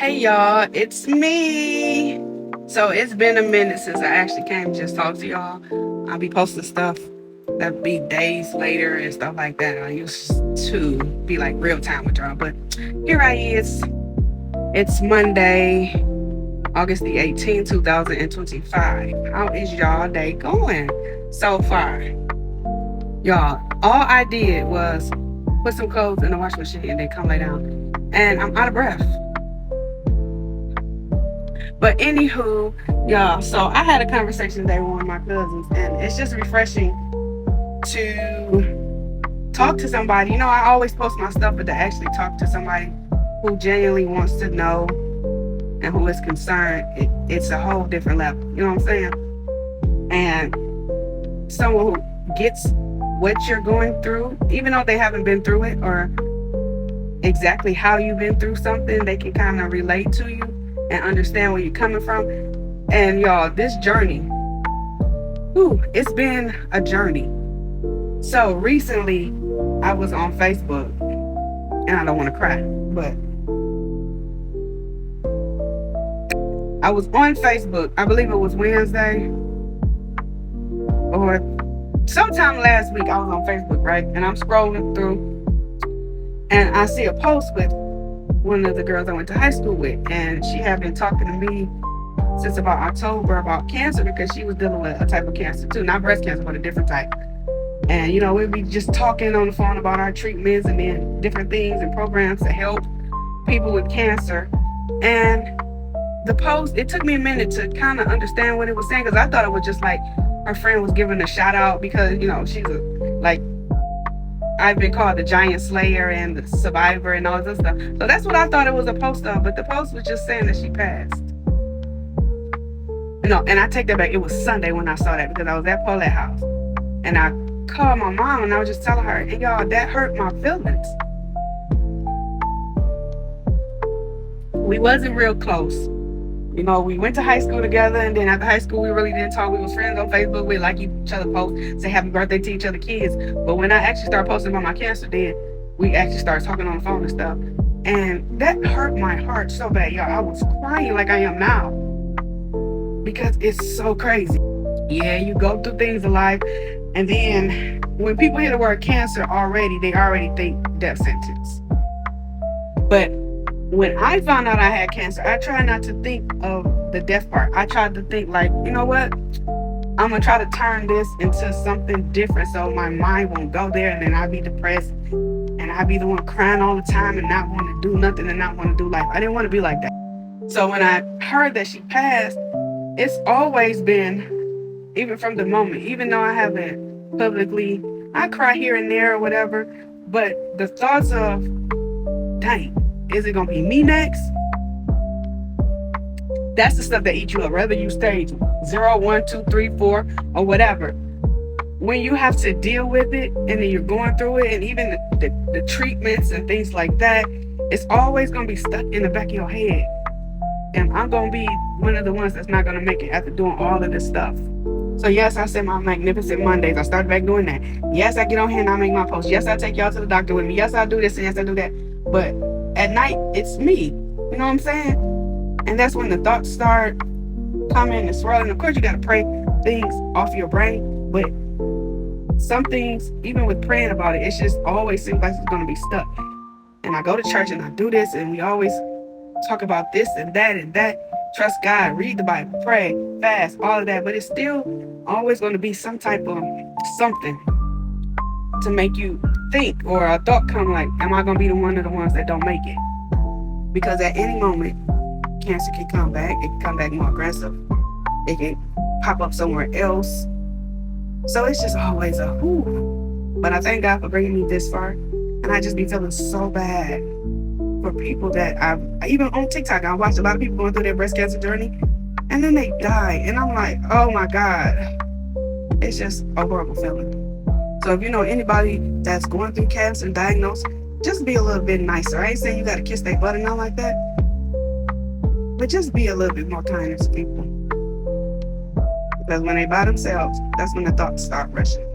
Hey y'all, it's me. So it's been a minute since I actually came to just talk to y'all. I'll be posting stuff that be days later and stuff like that. I used to be like real time with y'all, but here I is. It's Monday, August the 18th, 2025. How is y'all day going so far? Y'all, all I did was put some clothes in the washing machine and then come lay down. And I'm out of breath. But anywho, y'all, so I had a conversation today with one of my cousins, and it's just refreshing to talk to somebody. You know, I always post my stuff, but to actually talk to somebody who genuinely wants to know and who is concerned, it's a whole different level. You know what I'm saying? And someone who gets what you're going through, even though they haven't been through it or exactly how you've been through something, they can kind of relate to you and understand where you're coming from. And y'all, this journey, it's been a journey. So recently I was on Facebook, and I don't want to cry, but I was on Facebook, I believe it was Wednesday or sometime last week. I was on Facebook, right? And I'm scrolling through and I see a post with one of the girls I went to high school with, and she had been talking to me since about October about cancer, because she was dealing with a type of cancer too, not breast cancer, but a different type. And you know, we'd be just talking on the phone about our treatments and then different things and programs to help people with cancer. And the post, it took me a minute to kind of understand what it was saying, because I thought it was just like her friend was giving a shout out because, you know, she's like, I've been called the giant slayer and the survivor and all this stuff. So that's what I thought it was a post of. But the post was just saying that she passed. No, and I take that back. It was Sunday when I saw that, because I was at Paulette House. And I called my mom and I was just telling her, and y'all, that hurt my feelings. We wasn't real close. You know, we went to high school together, and then after high school, we really didn't talk. We was friends on Facebook. We like each other post, say happy birthday to each other kids. But when I actually started posting about my cancer, then we actually started talking on the phone and stuff. And that hurt my heart so bad, y'all. I was crying like I am now, because it's so crazy. Yeah, you go through things in life, and then when people hear the word cancer already, they already think death sentence. But when I found out I had cancer, I tried not to think of the death part. I tried to think like, you know what? I'm gonna try to turn this into something different so my mind won't go there, and then I'll be depressed and I'll be the one crying all the time and not want to do nothing and not want to do life. I didn't want to be like that. So when I heard that she passed, it's always been, even from the moment, even though I haven't publicly, I cry here and there or whatever, but the thoughts of, dang, is it gonna be me next? That's the stuff that eats you up, whether you stage 0, 1, 2, 3, 4, or whatever. When you have to deal with it and then you're going through it, and even the treatments and things like that, it's always gonna be stuck in the back of your head. And I'm gonna be one of the ones that's not gonna make it after doing all of this stuff. So yes, I said my magnificent Mondays. I started back doing that. Yes, I get on here and I make my posts. Yes, I take y'all to the doctor with me. Yes, I do this and yes, I do that. But at night, it's me. You know what I'm saying? And that's when the thoughts start coming and swirling. Of course, you got to pray things off your brain. But some things, even with praying about it, it just always seems like it's going to be stuck. And I go to church and I do this, and we always talk about this and that and that. Trust God, read the Bible, pray, fast, all of that. But it's still always going to be some type of something to make you think, or a thought come like, am I going to be one of the ones that don't make it? Because at any moment, cancer can come back. It can come back more aggressive. It can pop up somewhere else. So it's just always a whew. But I thank God for bringing me this far. And I just be feeling so bad for people that even on TikTok, I watched a lot of people going through their breast cancer journey, and then they die. And I'm like, oh my God. It's just a horrible feeling. So if you know anybody that's going through cancer and diagnosed, just be a little bit nicer. I ain't saying you got to kiss their butt and all like that, but just be a little bit more kind to people. Because when they by themselves, that's when the thoughts start rushing.